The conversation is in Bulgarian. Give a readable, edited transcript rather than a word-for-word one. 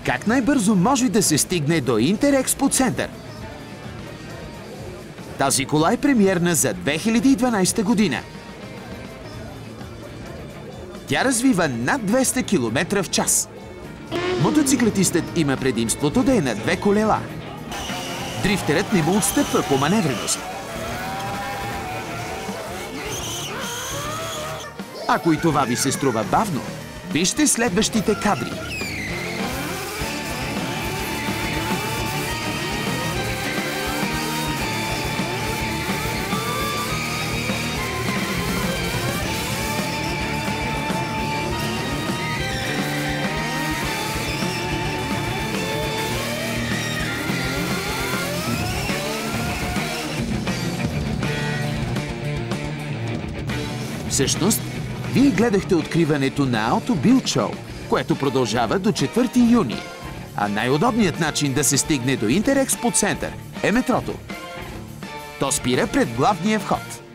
Как най-бързо може да се стигне до Интерекспо център? Тази кола е премиерна за 2012 година. Тя развива над 200 км в час. Мотоциклетистът има предимството да е на две колела. Дрифтерът не му отстъпва по маневреност. Ако и това ви се струва бавно, вижте следващите кадри. Всъщност, вие гледахте откриването на Auto Build Show, което продължава до 4 юни. А най-удобният начин да се стигне до Интерекспо център е метрото. То спира пред главния вход.